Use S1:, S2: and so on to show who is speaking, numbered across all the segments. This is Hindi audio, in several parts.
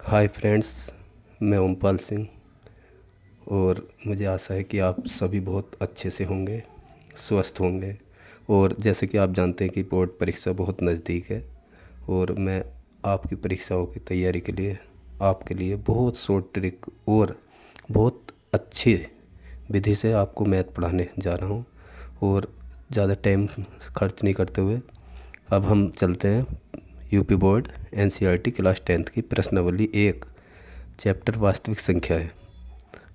S1: हाय फ्रेंड्स, मैं ओमपाल सिंह। और मुझे आशा है कि आप सभी बहुत अच्छे से होंगे, स्वस्थ होंगे। और जैसे कि आप जानते हैं कि बोर्ड परीक्षा बहुत नज़दीक है और मैं आपकी परीक्षाओं की तैयारी के लिए आपके लिए बहुत शॉर्ट ट्रिक और बहुत अच्छी विधि से आपको मैथ पढ़ाने जा रहा हूँ। और ज़्यादा टाइम खर्च नहीं करते हुए अब हम चलते हैं UP board NCERT class 10th की प्रश्नावली 1 चैप्टर वास्तविक संख्या है।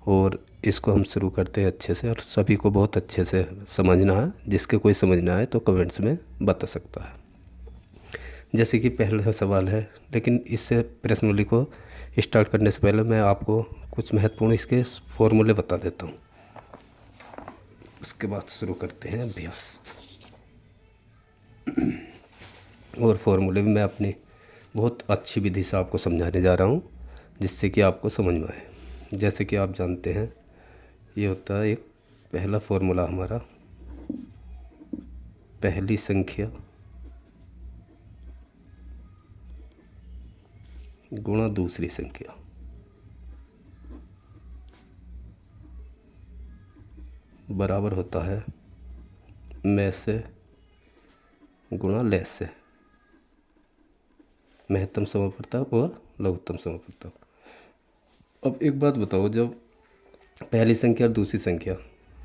S1: और इसको हम शुरू करते हैं अच्छे से, और सभी को बहुत अच्छे से समझना है। जिसके कोई समझ ना आए तो कमेंट्स में बता सकता है। जैसे कि पहला सवाल है, लेकिन इससे प्रश्नावली को स्टार्ट करने से पहले मैं आपको कुछ महत्वपूर्ण इसके फॉर्मूले बता देता हूँ। उसके बाद शुरू करते हैं अभ्यास। और फॉर्मूले भी मैं अपनी बहुत अच्छी विधि से आपको समझाने जा रहा हूँ, जिससे कि आपको समझ में आए। जैसे कि आप जानते हैं, ये होता है एक पहला फॉर्मूला हमारा, पहली संख्या गुणा दूसरी संख्या बराबर होता है में से गुणा लेस से, महत्तम समापवर्तक और लघुत्तम समापवर्तक। अब एक बात बताओ, जब पहली संख्या और दूसरी संख्या,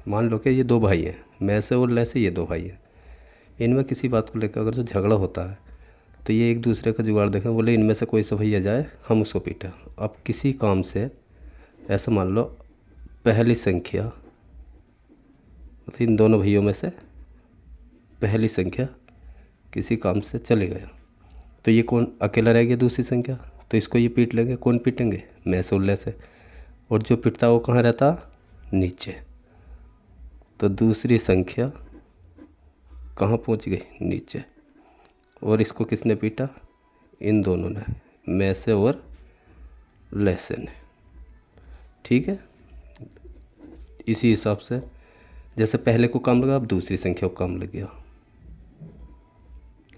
S1: मान लो कि ये दो भाई हैं, में से और ले से ये दो भाई हैं, इनमें किसी बात को लेकर अगर जो झगड़ा होता है तो ये एक दूसरे का जुगाड़ देखें, बोले इनमें से कोई सा भैया जाए हम उसको पीटें। अब किसी काम से, ऐसा मान लो पहली संख्या, मतलब इन दोनों भैयों में से पहली संख्या किसी काम से चले गया, तो ये कौन अकेला रह गया दूसरी संख्या, तो इसको ये पीट लेंगे। कौन पीटेंगे? मैं से उल्ले से। और जो पिटता वो कहाँ रहता? नीचे। तो दूसरी संख्या कहाँ पहुँच गई? नीचे। और इसको किसने पीटा? इन दोनों ने, में से और ले से ने। ठीक है। इसी हिसाब से जैसे पहले को काम लगा, अब दूसरी संख्या को काम लग गया।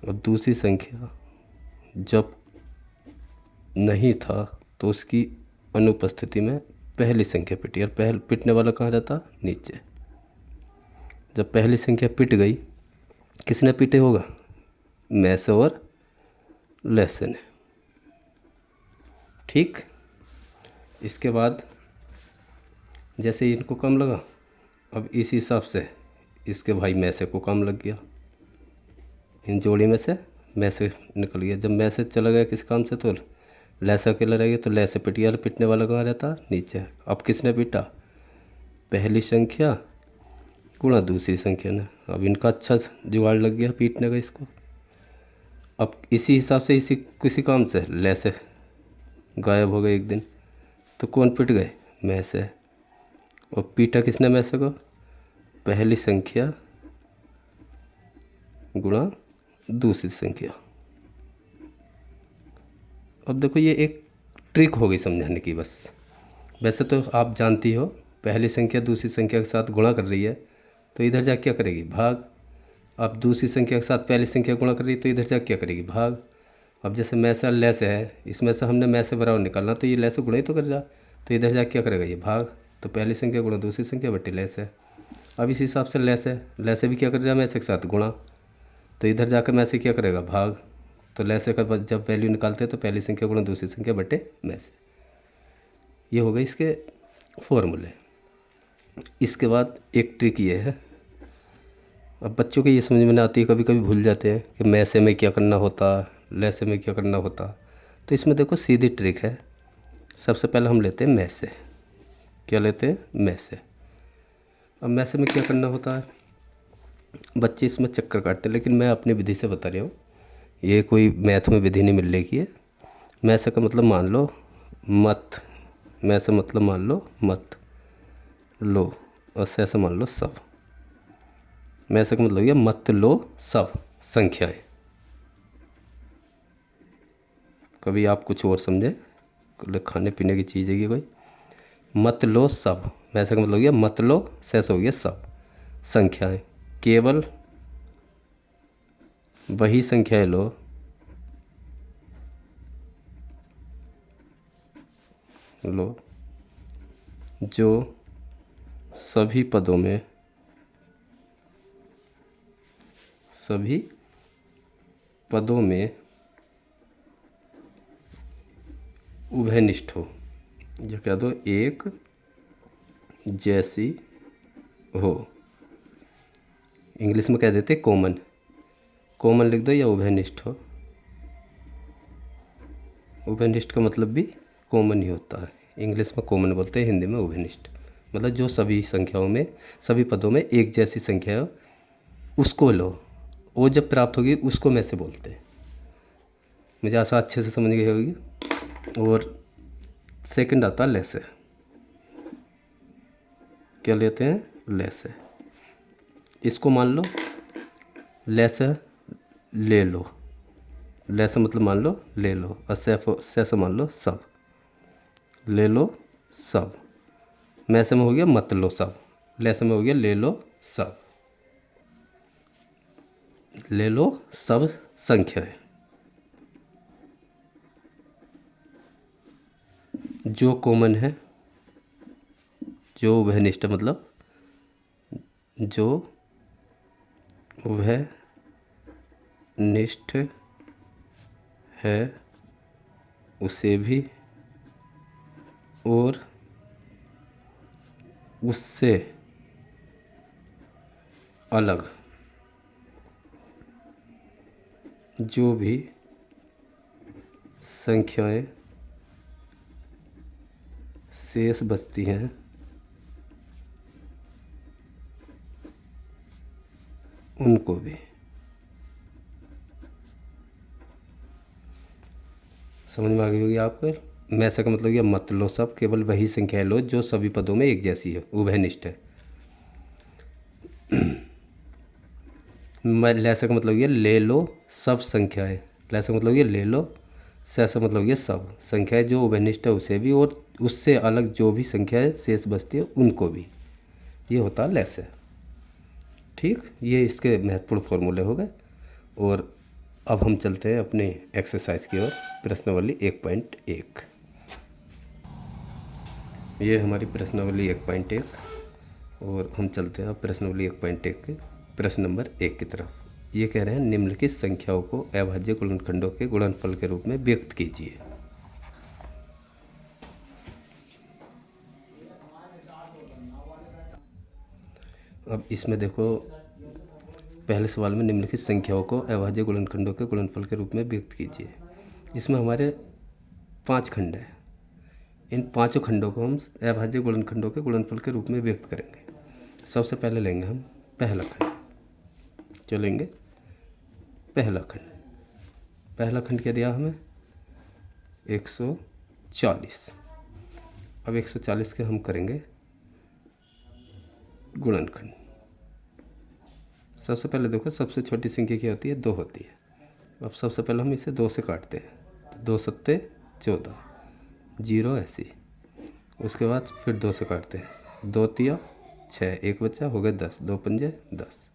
S1: अब दूसरी संख्या जब नहीं था तो उसकी अनुपस्थिति में पहली संख्या पिटी, और पिटने वाला कहाँ रहता? नीचे। जब पहली संख्या पिट गई, किसने पीटे होगा? में से और ले से ने। ठीक। इसके बाद जैसे इनको कम लगा, अब इस हिसाब से इसके भाई में से को काम लग गया। इन जोड़ी में से में से निकल गया। जब में से चला गया किस काम से, तो ले से अकेला रह गया, तो ले से पिट गया। पिटने वाला कहाँ रहता? नीचे। अब किसने पीटा? पहली संख्या गुणा दूसरी संख्या ने। अब इनका अच्छा जुगाड़ लग गया पीटने का इसको। अब इसी हिसाब से इसी किसी काम से ले से गायब हो गए एक दिन, तो कौन पिट गए? में से। और पीटा किसने में से को? पहली संख्या गुणा दूसरी संख्या। अब देखो, ये एक ट्रिक हो गई समझाने की बस। वैसे तो आप जानती हो, पहली संख्या दूसरी संख्या के साथ गुणा कर रही है तो इधर जा क्या करेगी? भाग। अब दूसरी संख्या के साथ पहली संख्या गुणा कर रही है तो इधर जा क्या करेगी? भाग। अब जैसे में से ले से है, इसमें से हमने में से बराबर निकालना, तो ये ले से गुणा ही तो कर रहा, तो इधर जा क्या करेगा? ये भाग। तो पहली संख्या गुणा दूसरी संख्या बट्टी ले से। अब इस हिसाब से ले से भी क्या कर रहा है? में से के साथ गुणा, तो इधर जाकर में से क्या करेगा? भाग। तो ले से का जब वैल्यू निकालते हैं तो पहली संख्या गुणा दूसरी संख्या बटे में से। ये हो गए इसके फॉर्मूले। इसके बाद एक ट्रिक ये है, अब बच्चों को ये समझ में नहीं आती है, कभी कभी भूल जाते हैं कि में से में क्या करना होता, ले से में क्या करना होता। तो इसमें देखो सीधी ट्रिक है। सबसे पहले हम लेते हैं में से। क्या लेते हैं? में से। अब में से में क्या करना होता है? बच्चे इसमें चक्कर काटते हैं, लेकिन मैं अपनी विधि से बता रहा हूँ। ये कोई मैथ में विधि नहीं मिल रही की है। में से का मतलब मान लो मत, में से मतलब मान लो मत लो, और से मान लो सब। में से का मतलब ये मत लो सब संख्याएं। कभी आप कुछ और समझे, खाने पीने की चीज़ है कि कोई। मत लो सब, में से का मतलब ये मत लो, से हो गया सब संख्याएं। केवल वही संख्याएं लो लो जो सभी पदों में उभयनिष्ठ हो, या कह दो एक जैसी हो। इंग्लिश में कह देते कॉमन, कॉमन लिख दो या उभयनिष्ठ हो। उभयनिष्ठ का मतलब भी कॉमन ही होता है। इंग्लिश में कॉमन बोलते हैं, हिंदी में उभयनिष्ठ। मतलब जो सभी संख्याओं में, सभी पदों में एक जैसी संख्या है उसको लो। वो जब प्राप्त होगी उसको में से बोलते हैं। मुझे आशा अच्छे से समझ गई होगी। और सेकंड आता है लेसे। क्या लेते हैं? लेसे। इसको मान लो लेसे ले लो। लेसे मतलब मान लो ले लो, और से मान लो सब। ले लो सब। मैसे में हो गया मत लो सब। लेसे में हो गया ले लो सब। ले लो सब संख्याएं जो कॉमन है, जो उभयनिष्ठ मतलब जो उभयनिष्ठ है उसे भी और उससे अलग जो भी संख्याएं शेष बचती हैं उनको भी। समझ में आ गई होगी आपको। मैसे का मतलब ये मत लो सब, केवल वही संख्याएं लो जो सभी पदों में एक जैसी है, उभयनिष्ठ है। लेसे का मतलब ये ले लो सब संख्याएं। लेसे का मतलब ये ले लो। से मतलब ये सब संख्याएं जो उभयनिष्ठ है उसे भी और उससे अलग जो भी संख्याएं शेष बचती है उनको भी। ये होता है लेसे। ठीक, ये इसके महत्वपूर्ण फॉर्मूले हो गए। और अब हम चलते हैं अपने एक्सरसाइज की ओर। प्रश्नावली 1.1। ये हमारी प्रश्नावली 1.1 और हम चलते हैं अब प्रश्नावली 1.1 के प्रश्न नंबर 1 की तरफ। ये कह रहे हैं निम्नलिखित संख्याओं को अभाज्य गुणनखंडों के गुणनफल के रूप में व्यक्त कीजिए। अब इसमें देखो, पहले सवाल में निम्नलिखित संख्याओं को अभाज्य गुणनखंडों के गुणनफल के रूप में व्यक्त कीजिए। इसमें हमारे 5 खंड हैं। इन 5 खंडों को हम अभाज्य गुणनखंडों के गुणनफल के रूप में व्यक्त करेंगे। सबसे पहले लेंगे हम पहला खंड। क्या लेंगे? पहला खंड। पहला खंड क्या दिया हमें? 140। अब 140 के हम करेंगे गुणनखंड। सबसे पहले देखो, सबसे छोटी संख्या क्या होती है? 2 होती है। अब सबसे पहले हम इसे 2 से काटते हैं, तो 2 सत्ते 14, 0 ऐसी। उसके बाद फिर 2 से काटते हैं, 2 तिया 6, एक बच्चा हो गया 10, 2 पंजे 10।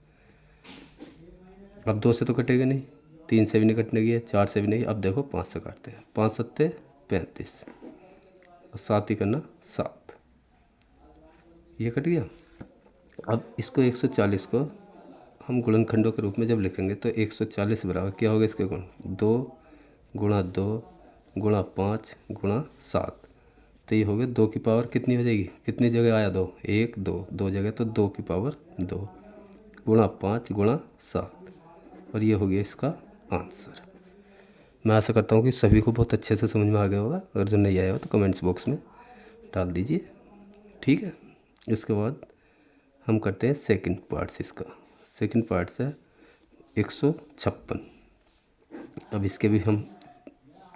S1: अब 2 से तो कटेगा नहीं, 3 से भी नहीं कटने की है, 4 से भी नहीं। अब देखो 5 से काटते हैं, 5 सत्ते 35 और 7 ही करना 7। ये कट गया। अब इसको 140 को हम गुणनखंडों के रूप में जब लिखेंगे तो 140 बराबर क्या होगा इसके गुण? 2 गुणा 2 गुणा 5 गुणा 7। तो ये हो गया 2 की पावर कितनी हो जाएगी? कितनी जगह आया 2? 1 2, 2 जगह, तो 2 की पावर 2 गुणा 5 गुणा 7। और ये हो गया इसका आंसर। मैं आशा करता हूँ कि सभी को बहुत अच्छे से समझ में आ गया होगा। अगर जो नहीं आया हो तो कमेंट्स बॉक्स में डाल दीजिए। ठीक है, इसके बाद हम करते हैं सेकंड पार्ट्स। इसका सेकंड पार्ट्स है 156। अब इसके भी हम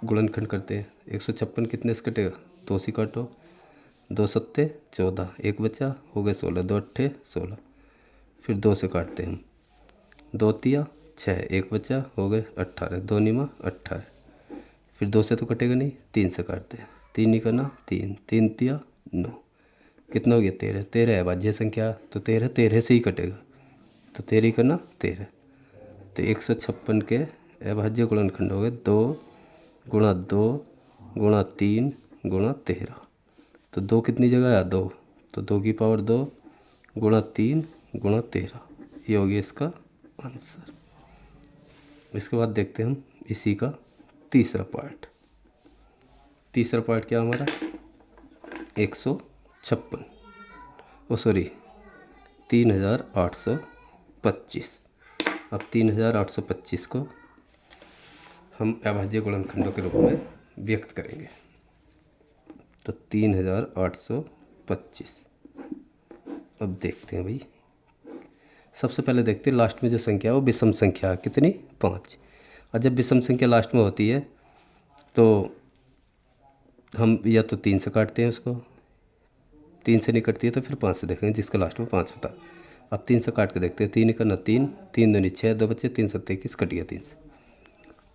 S1: गुणनखंड करते हैं। 156 कितने से कटेगा? 2 से काटो, 2 सत्ते 14, एक बचा हो गए 16, 2 अट्ठे 16। फिर 2 से काटते हैं हम, 2 तिया 6, एक बचा हो गए 18, 2 निमा 18। फिर 2 से तो कटेगा नहीं, 3 से काटते हैं, 3 नहीं करना 3, 3 तिया 9। कितना हो गया? 13। 13 है अभाज्य संख्या, तो 13 13 से ही कटेगा, तो 13 ही करना 13। तो 156 के अभाज्य गुणनखंड हो गए 2 गुणा 2 गुणा 3 गुणा 13। तो 2 कितनी जगह आया 2, तो 2 की पावर 2 गुणा 3 गुणा 13, ये हो गया इसका आंसर। इसके बाद देखते हैं हम इसी का तीसरा पार्ट। तीसरा पार्ट क्या हमारा 156, ओ सॉरी 3825। अब 3825 को हम अभाज्य गुणनखंडों के रूप में व्यक्त करेंगे। तो 3825 अब देखते हैं भाई, सबसे पहले देखते हैं लास्ट में जो संख्या है वो विषम संख्या है, कितनी 5। और जब विषम संख्या लास्ट में होती है तो हम या तो 3 से काटते हैं उसको, 3 से नहीं कटती है तो फिर 5 से देखेंगे जिसका लास्ट में 5 होता है। अब 3 से काट के देखते हैं, 3 ही करना 3, 3 दूनी 6, 2 बचे 3 7 21, कट गया 3 से,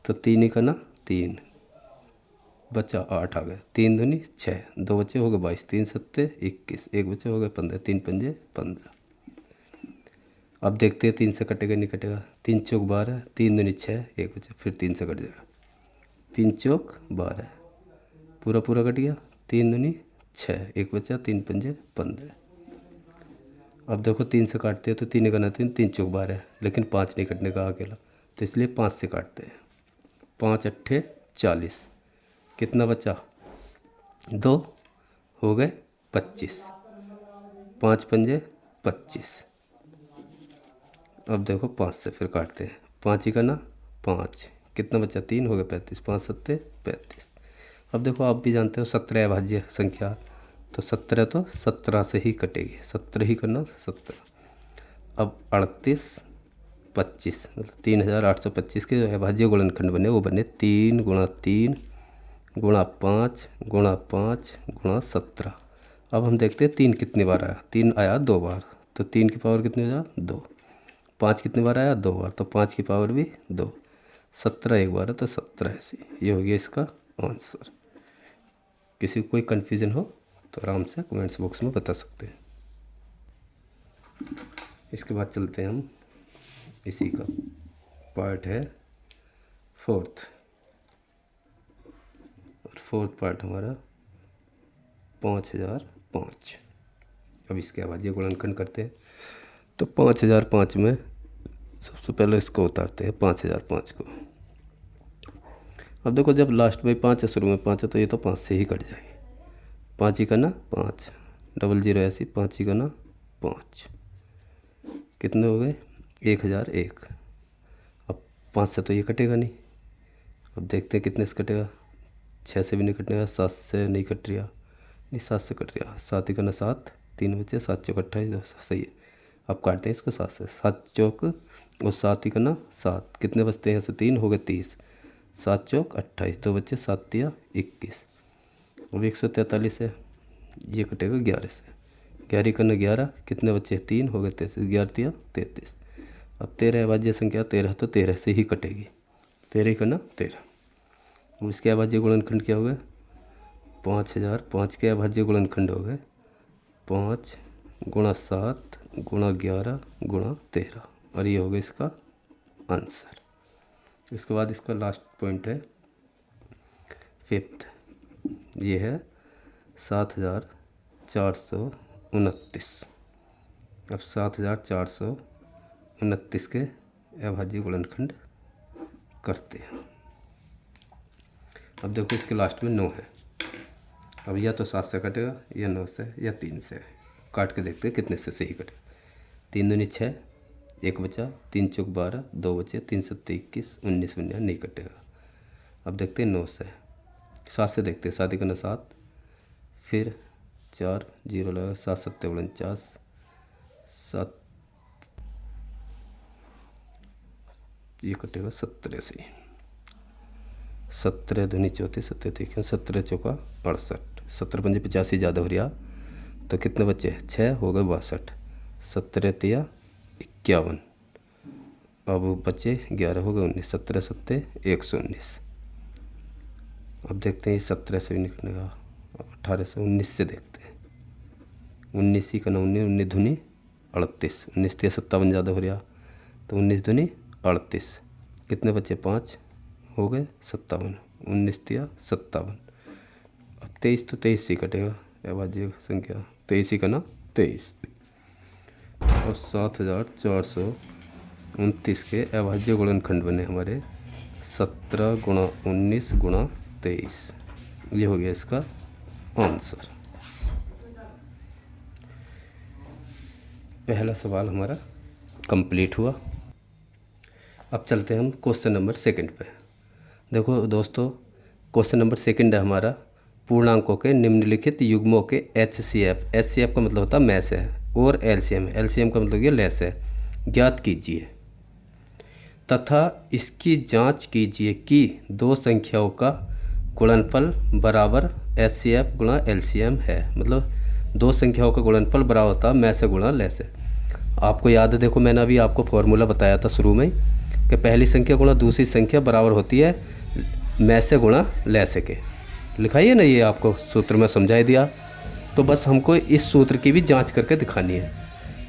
S1: तो 3 ही करना 3 बचा 8 आ गया, 3 दूनी 6, 2 बचे हो गए 22, 3 7 21, 1 बचे हो गए 15, 3 पंजे 15। अब देखते हैं 3 से कटेगा नहीं कटेगा, 3 चौक 12, 3 दूनी 6, 1 बचे, फिर 3 से कट जाएगा, 3 चौक 12 पूरा पूरा कट गया, 3 दूनी 6, 1 बचा, 3 पंजे 15। अब देखो 3 से काटते हैं तो 3 करना 3, 3 चौक 12, लेकिन 5 नहीं कटने का अकेला, तो इसलिए 5 से काटते हैं, 5 अट्ठे 40, कितना बचा 2 हो गए 25, 5 पंजे 25। अब देखो 5 से फिर काटते हैं, 5 ही करना 5, कितना बचा 3 हो गए 35, 5 7 35। अब देखो आप भी जानते हो 17 अभाज्य संख्या, तो 17 तो 17 से ही कटेगी, 17 ही करना 17। अब 38 25 मतलब 3825 के जो अभाज्य गुणनखंड बने वो बने 3 गुणा 3 गुणा 5 गुणा 5 गुणा 17। अब हम देखते हैं 3 कितनी बार आया, 3 आया 2 बार, तो 3 की पावर कितनी हो जाए 2। 5 कितनी बार आया 2 बार, तो 5 की पावर भी 2। 17 एक बार है तो 17 ऐसी, ये हो गया इसका आंसर। किसी को कोई कन्फ्यूज़न हो तो आराम से कमेंट्स बॉक्स में बता सकते हैं। इसके बाद चलते हैं हम, इसी का पार्ट है 4th, और 4th पार्ट हमारा 5005। अब इसके अभाज्य गुणनखंड करते हैं, तो 5005 में सबसे पहले इसको उतारते हैं 5005 को। अब देखो जब लास्ट में 5 है शुरू में 5 है तो ये तो 5 से ही कट जाएगी, 5 ही करना 5, 00 ऐसी, 5 ही करना 5, कितने हो गए 1001। अब 5 से तो ये कटेगा नहीं, अब देखते हैं कितने से कटेगा, 6 से भी नहीं कटेगा, 7 से नहीं कट रहा, नहीं 7 से कट रहा, 7 ही करना 7, 3 बचे 7 चौक 28, सही है। अब काटते हैं इसको 7 से, 7 चौक और 7 ही करना 7, कितने बचते हैं यहाँ से 3 हो गए 30, 7 चौक 28, 2 बच्चे 7 तिया 21। अब 143 है, ये कटेगा 11 से, 11 करना 11, कितने बच्चे 3 हो गए 33, 11 तिया 33। अब 13 अभाज्य संख्या 13, तो 13 से ही कटेगी, 13 ही करना 13। अब इसके अभाज्य गुणनखंड क्या हो गए 5005 के अभाज्य गुणनखंड हो गए 5 गुणा 7 गुणा 11 गुणा 13, और ये हो गया इसका आंसर। इसके बाद इसका लास्ट पॉइंट है 5th, ये है 7429। अब 7429 के अभाज्य गुणनखंड करते हैं। अब देखो इसके लास्ट में 9 है, अब या तो 7 से कटेगा या 9 से या 3 से, काट के देखते हैं कितने से सही कटेगा। 3 दूनी 6, 1 बचा, 3 चौक 12, 2 बचे, 3 7 21, 19 शून्य नहीं कटेगा। अब देखते हैं 9 से, 7 से देखते हैं, 7 ही करना 7, फिर 4 0 लगा, 7 7 49, 7 ये कटेगा 17 से, 17 दूनी 34, 17 देखिए 17 चौका 68, 17 पंजे 85 ज़्यादा हो रहा, तो कितने बच्चे 6 हो गए 62, 17 तिया 51, अब बच्चे 11 हो गए 19, 17 7 119। अब देखते हैं 17 से भी निकलने का, 18 से 19 से देखते हैं, 19 ही का 19, 19 धुनी 38, 19 तिया 57 ज़्यादा हो रहा, तो 19 धुनी 38, कितने बच्चे 5 हो गए 57, 19 तिया 57। अब 23 तो 23 से ही कटेगा, अभाज्य संख्या 23 का ना 23 और 7429 के अभाज्य गुणनखंड बने हमारे 17 गुणा 19 गुणा 23। ये हो गया इसका आंसर। पहला सवाल हमारा कंप्लीट हुआ। अब चलते हैं हम क्वेश्चन नंबर सेकंड पे। देखो दोस्तों, क्वेश्चन नंबर सेकंड है हमारा पूर्णांकों के निम्नलिखित युग्मों के HCF का मतलब होता है मैस है, और LCM का मतलब ये लेस है, ज्ञात कीजिए तथा इसकी जांच कीजिए कि दो संख्याओं का गुणनफल बराबर HCF गुणा LCM है। मतलब दो संख्याओं का गुणनफल बराबर होता है मैस है गुणा लेस है। आपको याद है, देखो मैंने अभी आपको फॉर्मूला बताया था शुरू में कि पहली संख्या गुणा दूसरी संख्या बराबर होती है मैस है गुणा लेस है के। लिखाइए ना, ये आपको सूत्र में समझाई दिया। तो बस हमको इस सूत्र की भी जांच करके दिखानी है।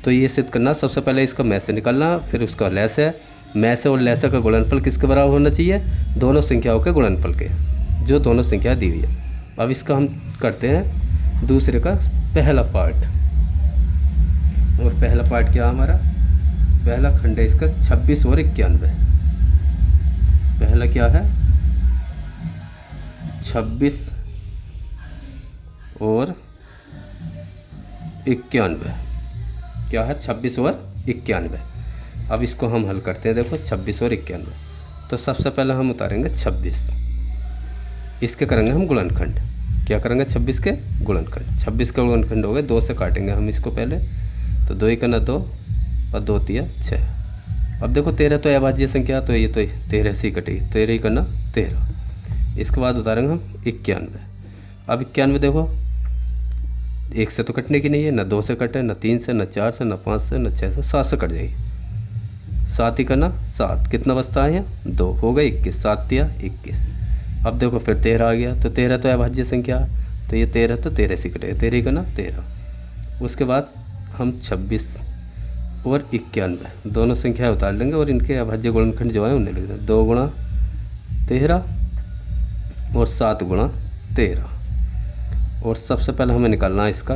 S1: तो ये सिद्ध करना, सबसे पहले इसका मैस से निकालना, फिर उसका लेस है। मैस और लेस का गुणनफल किसके बराबर होना चाहिए? दोनों संख्याओं के गुणनफल के, जो दोनों संख्या दी हुई है। अब इसका हम करते हैं दूसरे का पहला पार्ट। और पहला पार्ट क्या हमारा? पहला खंड है इसका 26 और 91। पहला क्या है? 26 और 91। क्या है? 26 और 91। अब इसको हम हल करते हैं। देखो 26 और 91। तो सबसे पहले हम उतारेंगे 26, इसके करेंगे हम गुणनखंड। क्या करेंगे? 26 के गुणनखंड। 26 के गुणनखंड हो गए, 2 से काटेंगे हम इसको पहले। तो 2 × 2 और 2 × 6। अब देखो 13 तो अभाज्य संख्या, तो ये तो 13 से ही कटेगी। 13 × 13। इसके बाद उतारेंगे हम 91। अब 91 देखो 1 से तो कटने की नहीं है, ना 2 से कटे, ना 3 से, ना 4 से, ना 5 से, ना 6 से, 7 से कट जाएगी। 7 ही करना 7, कितना बचता है यहाँ? 2 हो गए 21। 7 × 21। अब देखो फिर 13 आ गया, तो 13 तो अभाज्य संख्या, तो ये 13 तो 13 से कटेगा। 13 करना 13। उसके बाद हम 26 और 91 दोनों संख्याएं उतार लेंगे और इनके अभाज्य गुणनखंड जो है उन्हें लिख देंगे। 2 × 13 और 7 × 13। और सबसे पहले हमें निकालना है इसका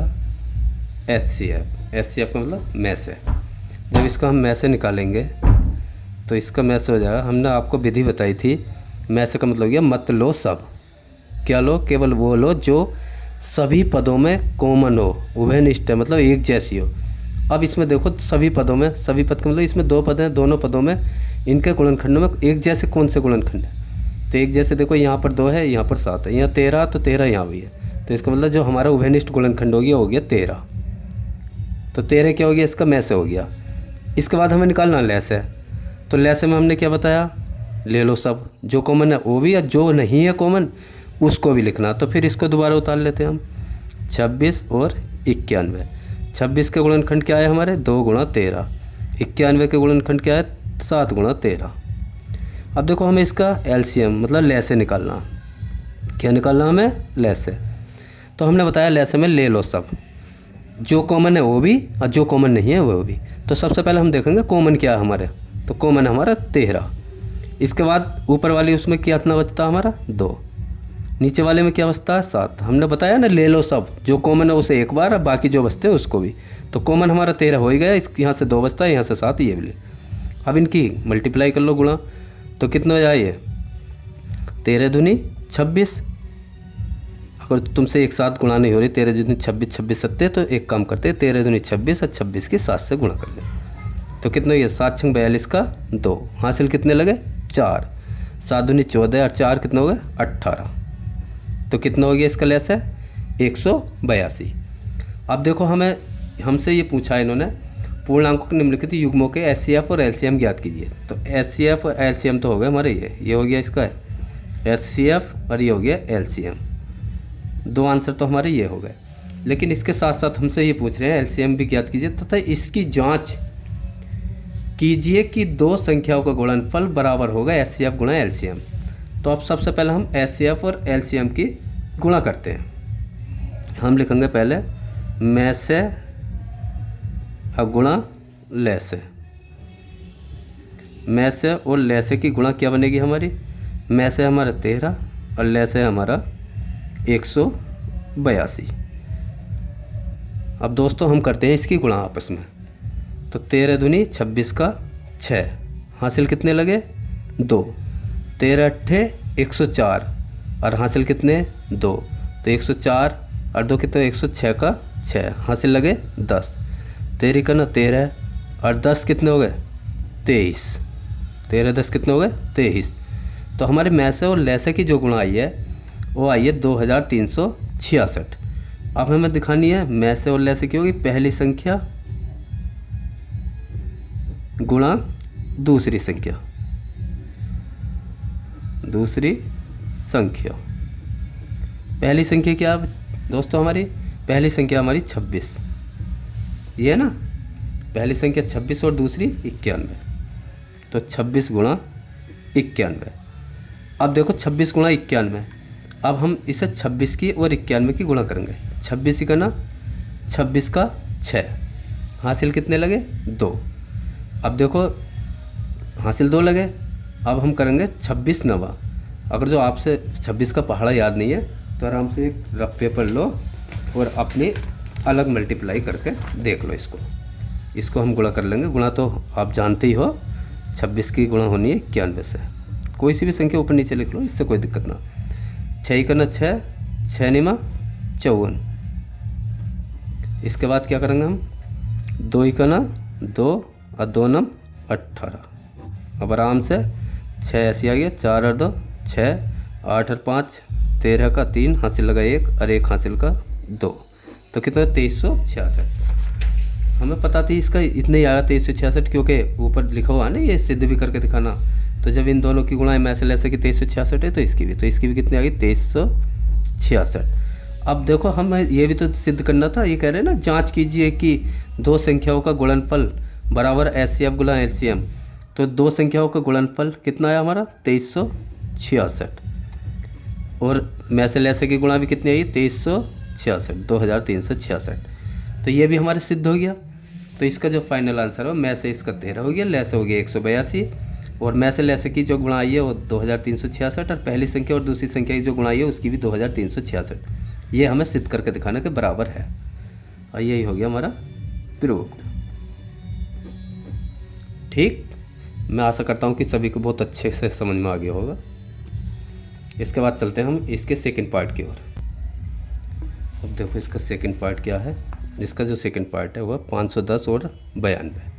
S1: HCF का मतलब मैस है। जब इसका हम मैस से निकालेंगे तो इसका मैस हो जाएगा। हमने आपको विधि बताई थी, मैस का मतलब ये मत लो सब। क्या लो? केवल वो लो जो सभी पदों में कॉमन हो, उभयनिष्ठ है, मतलब एक जैसी हो। अब इसमें देखो सभी पदों में, सभी पद का मतलब इसमें 2 पद हैं, दोनों पदों में इनके गुणनखंडों में एक जैसे कौन से गुणनखंड है? तो एक जैसे देखो यहाँ पर 2 है, यहाँ पर 7 है, यहाँ 13, तो 13 यहाँ भी है। तो इसका मतलब जो हमारा उभयनिष्ठ गुणनखंड हो गया 13। तो 13 क्या हो गया? इसका मैस हो गया। इसके बाद हमें निकालना लेस है। तो लेस में हमने क्या बताया? ले लो सब, जो कॉमन है वो भी, या जो नहीं है कॉमन उसको भी लिखना। तो फिर इसको दोबारा उतार लेते हैं हम। 26 और 91। 26 के गुणनखंड क्या है हमारे? 2 × 13। 91 के गुणनखंड क्या है? 7 × 13। अब देखो हमें इसका LCM मतलब लेस से निकालना। क्या निकालना हमें? लेस से। तो हमने बताया लेस में ले लो सब, जो कॉमन है वो भी और जो कॉमन नहीं है वो भी। तो सबसे पहले हम देखेंगे कॉमन क्या है हमारे। तो कॉमन है हमारा 13। इसके बाद ऊपर वाली उसमें क्या इतना बचता है हमारा? 2। नीचे वाले में क्या बचता है? 7। हमने बताया ना ले लो सब, जो कॉमन है उसे एक बार, बाकी जो बचते हैं उसको भी। तो कॉमन हमारा 13 हो ही गया। इस यहाँ से 2 बचता है, यहाँ से 7, ये भी। अब इनकी मल्टीप्लाई कर लो, गुणा। तो कितना हो जाए ये? 13 दूनी 26। अगर तुमसे एक साथ गुणा नहीं हो रही, 13 दूनी 26, 26 सत्ते, तो एक काम करते 13 दूनी 26 और 26 की 7 से गुणा कर ले। तो कितना ये? 7 × 42 का 2। हासिल कितने लगे? 4। 7 दूनी 14 और 4 कितना हो गए? 18। तो कितना हो गया इसका लेस है? 182। अब देखो हमें हमसे ये पूछा है इन्होंने, पूर्णांकों के निम्नलिखित युग्मों के HCF और LCM ज्ञात कीजिए। तो HCF और LCM तो हो गए हमारे, ये हो गया इसका HCF और ये हो गया LCM। 2 आंसर तो हमारे ये हो गए। लेकिन इसके साथ साथ हमसे ये पूछ रहे हैं LCM भी ज्ञात कीजिए तथा इसकी जांच कीजिए कि दो संख्याओं का गुणनफल बराबर होगा HCF गुणा LCM। तो अब सबसे पहले हम HCF और LCM की गुणा करते हैं। हम लिखेंगे पहले में से अब गुणा ले से। में से और ले से की गुणा क्या बनेगी हमारी? में से हमारा 13 और ले से हमारा 182। अब दोस्तों हम करते हैं इसकी गुणा आपस में। तो 13 दूनी 26 का 6, हासिल कितने लगे 2, 13 अट्ठे 104 और हासिल कितने 2, तो 104 और 2 कितने 106 का 6, हासिल लगे 10, 13 का ना 13 और 10 कितने हो गए 23, 13 10 कितने हो गए 23। तो हमारे मैसे और लैसे की जो गुणा आई है वो आई है 2366। अब हमें दिखानी है मैसे और लैसे की होगी पहली संख्या गुणा दूसरी संख्या, दूसरी संख्या। पहली संख्या क्या है दोस्तों, हमारी पहली संख्या हमारी 26, ये है ना पहली संख्या 26 और दूसरी 91, तो 26 गुणा 91। अब देखो 26 गुणा 91, अब हम इसे 26 की और 91 की गुणा करेंगे। 26 ही करना 26 का 6, हासिल कितने लगे 2। अब देखो हासिल 2 लगे, अब हम करेंगे 26 नवा। अगर जो आपसे 26 का पहाड़ा याद नहीं है तो आराम से एक रफ पेपर लो और अपनी अलग मल्टीप्लाई करके देख लो। इसको हम गुणा कर लेंगे। गुणा तो आप जानते ही हो, 26 की गुणा होनी है 91 से। कोई सी भी संख्या ऊपर नीचे लिख लो, इससे कोई दिक्कत ना। 6 ही करना 6, 6 निमा 54। इसके बाद क्या करेंगे हम 2 ही करना 2 और 2 नम 18। अब आराम से 6 ऐसी आ गया, 4 और 2 6, 8 और 5 13 का 3, हासिल लगा 1 और 1 हासिल का 2, तो कितना 2366। हमें पता थी इसका इतने ही आया 2366, क्योंकि ऊपर लिखा हुआ है ना ये सिद्ध भी करके दिखाना। तो जब इन दोनों की गुणा मैसे लैसे की 2366 है तो इसकी भी कितनी आ गई 2366। अब देखो हम ये भी तो सिद्ध करना था। ये कह रहे हैं ना जांच कीजिए कि दो संख्याओं का गुणनफल बराबर एचसीएफ गुणा एलसीएम। तो दो संख्याओं का गुणनफल कितना आया हमारा 2366, और मैसे लैसे की गुणा भी कितनी आई 2366, 2366। तो ये भी हमारे सिद्ध हो गया। तो इसका जो फाइनल आंसर हो मैसे इसका 13 हो गया, लैसे हो गया 182, और मैसे लैसे की जो गुणा आई है वो 2366, और पहली संख्या और दूसरी संख्या की जो गुणा आई है उसकी भी 2366। ये हमें सिद्ध करके दिखाने के बराबर है, और यही हो गया हमारा प्रूव्ड। ठीक, मैं आशा करता हूँ कि सभी को बहुत अच्छे से समझ में आ गया होगा। इसके बाद चलते हैं हम इसके सेकंड पार्ट की ओर। अब देखो इसका सेकंड पार्ट क्या है। इसका जो सेकंड पार्ट है वह 510 और 92।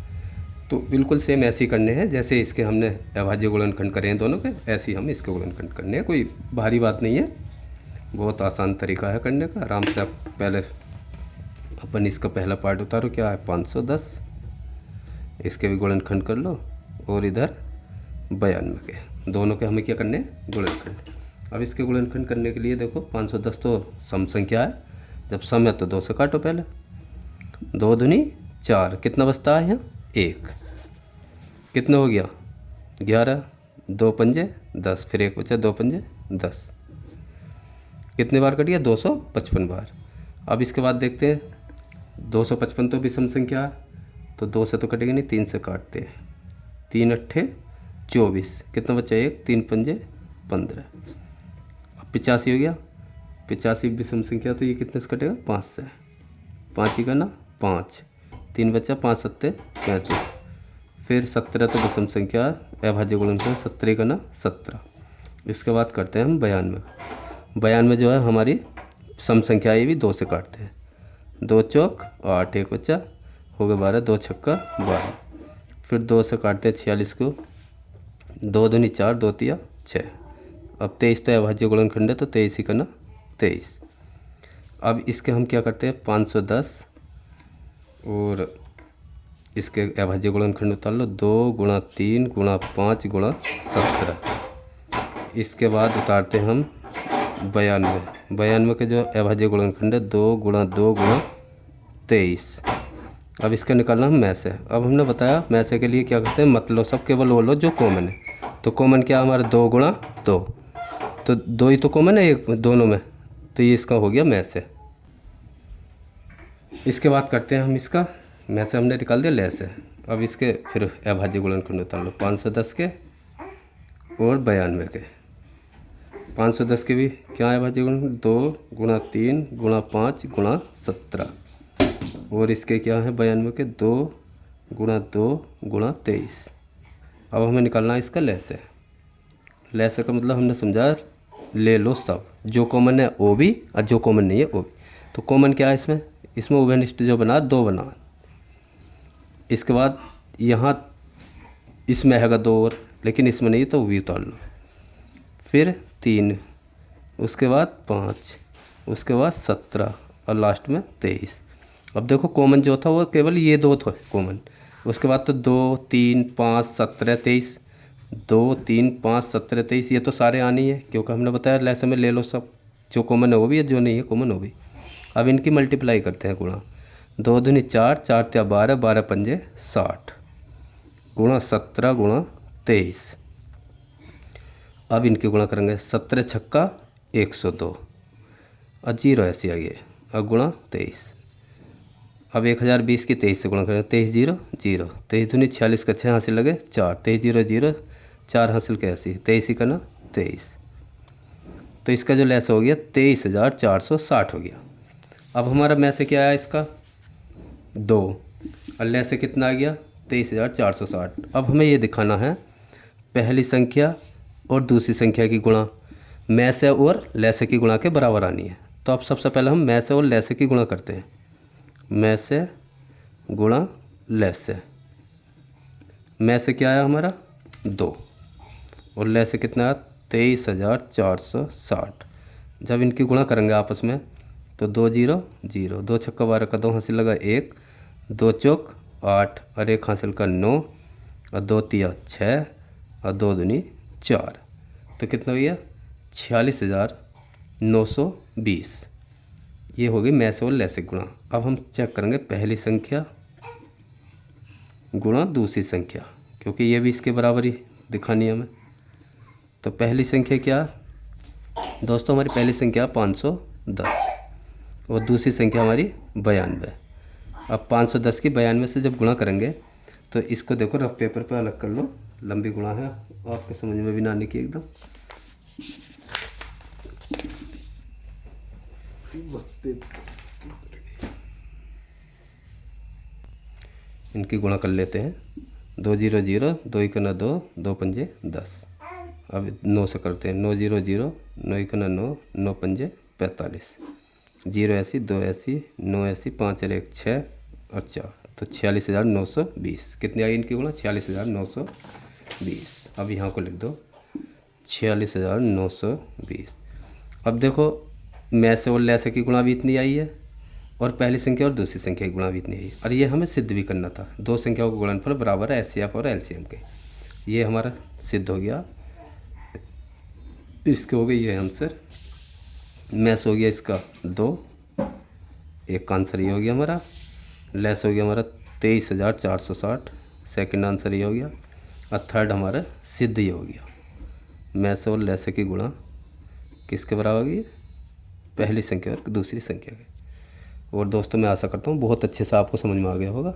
S1: तो बिल्कुल सेम ऐसे ही करने हैं जैसे इसके हमने अभाज्य गुणनखंड करे हैं दोनों के, ऐसे ही हम इसके गुणनखंड करने हैं। कोई भारी बात नहीं है, बहुत आसान तरीका है करने का। आराम से आप पहले अपन इसका पहला पार्ट उतारो, क्या है 510, इसके भी गुणनखंड कर लो, और इधर 92 के, दोनों के हमें क्या करने हैं गुणनखंड। अब इसके गुणनखंड करने के लिए देखो 510 तो सम संख्या है, जब सम है तो 2 से काटो पहले। 2 दूनी 4, कितना बचता है यहाँ 1, कितना हो गया 11, 2 पंजे 10, फिर 1 बचा 2 पंजे 10, कितने बार कट गया 255 बार। अब इसके बाद देखते हैं 255 तो भी सम संख्या है, तो 2 से तो कटेगा नहीं, 3 से काटते हैं। 3 अट्ठे 24, कितना बचा 1, 3 पंजे 15। अब 85 हो गया, 85 भी सम संख्या, तो ये कितने से कटेगा 5 से। 5 ही का ना 5, 3 बचा 5 सत्ते 35, फिर 17 तो विषम संख्या अभाज्य गुणनखंड 17 का ना 17। इसके बाद करते हैं हम 92। 92 जो है हमारी सम संख्या, ये भी 2 से काटते हैं। 2 चौक 8, 1 बचा हो गया 12, 2 छक्का 12, फिर 2 से काटते हैं 46 को, 2 दूनी 4, 2 तिया 6। अब 23 तो अभाज्य गुणनखंड है, तो 23 ही का ना 23। अब इसके हम क्या करते हैं 510 और इसके अभाज्य गुणनखंड उतार लो, 2 गुणा 3 गुणा 5 गुणा 17। इसके बाद उतारते हैं हम 92। 92 के जो अभाज्य गुणनखंड है 2 गुणा 2 गुणा 23। अब इसका निकालना हम मैसे। अब हमने बताया मैसे के लिए क्या करते हैं, मतलब सब केवल वो लो जो कॉमन है। तो कॉमन क्या हमारा 2 गुणा 2, तो 2 ही तो कॉमन है एक दोनों में, तो ये इसका हो गया मैसे। इसके बाद करते हैं हम इसका मैसे, हमने निकाल दिया लैसे। अब इसके फिर अभाज्य गुणनखंड उतार लो, 510 के और 92 के। 510 के भी क्या है अभाज्य गुणनखंड, 2 गुणा 3 गुणा 5 गुणा 17। और इसके क्या है 92 के 2 × 2 × 23। अब हमें निकालना है इसका लहसे। लहसे का मतलब हमने समझा ले लो सब, जो कॉमन है वो भी और जो कॉमन नहीं है वो भी। तो कॉमन क्या है इसमें उभयनिष्ठ जो बना 2 बना। इसके बाद यहाँ इसमें हैगा 2 और, लेकिन इसमें नहीं तो भी उतार लो। फिर 3, उसके बाद 5, उसके बाद 17 और लास्ट में 23। अब देखो कॉमन जो था वो केवल ये 2 था कॉमन। उसके बाद तो 2, 3, 5, 17, 23, 2, 3, 5, 17, 23 ये तो सारे आने ही है, क्योंकि हमने बताया लहसे में ले लो सब, जो कॉमन है वो भी है, जो नहीं है कॉमन वो भी। अब इनकी मल्टीप्लाई करते हैं गुणा। 2 दूनी 4, 4 तिया 12, 12 पंजे 60 गुणा 17 गुणा 23। अब इनकी गुणा करेंगे 17 छक्का 102 और 0 ऐसे आ गए। अब गुणा 23। अब 1020 की 23 से गुणा करेंगे। 23 0 0, 23 दूनी 46 का 6 हासिल लगे 4, 23 0 0, 4 हासिल के 80, 23 ही करना 23। तो इसका जो लहसा हो गया 23,460 हो गया। अब हमारा में से क्या आया इसका 2 और लहसे कितना आ गया 23,460। अब हमें ये दिखाना है पहली संख्या और दूसरी संख्या की गुणा में से और लहसे की गुणा के बराबर आनी है। तो अब सबसे पहले हम में से और लहसे की गुणा करते हैं। में से गुणा लहसे। में से क्या आया हमारा 2 और लहसे कितना आया 23,460। जब इनकी गुणा करेंगे आपस में तो 2 0 0, 2 छक्का 12 का 2 हासिल लगा 1, 2 चौक 8 और 1 हासिल का 9 और 2 तिया 6 और 2 दूनी 4। तो कितना हो गया 46,920। ये हो गई में से और लहसे गुणा। अब हम चेक करेंगे पहली संख्या गुणा दूसरी संख्या, क्योंकि ये भी इसके बराबर ही दिखानी है हमें। तो पहली संख्या क्या दोस्तों, हमारी पहली संख्या 510 और दूसरी संख्या हमारी 92। अब 510 की 92 से जब गुणा करेंगे तो इसको देखो रफ पेपर पर अलग कर लो, लंबी गुणा है आपके समझ में भी ना आने की एकदम। इनकी गुणा कर लेते हैं। 2 0 0, 2 1 2, 2 पंजे 10। अब 9 से करते हैं। 9 0 0, 9 1 9, 9 पंजे 45, 0 80, 2 80, 9 80, 5 और 1 6 और 4, तो 46,920। कितनी आई इनकी गुणा 46,920। अब यहाँ को लिख दो 46,920। अब देखो में से और लहसे की गुणा भी इतनी आई है और पहली संख्या और दूसरी संख्या की गुणा भी इतनी आई है, और ये हमें सिद्ध भी करना था। 2 संख्याओं का गुणनफल बराबर है एचसीएफ और एलसीएम के। ये हमारा सिद्ध हो गया। इसके हो गई ये आंसर। में से हो गया इसका 2, एक का आंसर ये हो गया हमारा। लेस हो गया हमारा 23,460, सेकंड आंसर ये हो गया। और थर्ड हमारा सिद्ध ये हो गया। में से और लहसे की गुणा किसके बराबर होगी, पहली संख्या और दूसरी संख्या के। और दोस्तों मैं आशा करता हूँ बहुत अच्छे से आपको समझ में आ गया होगा।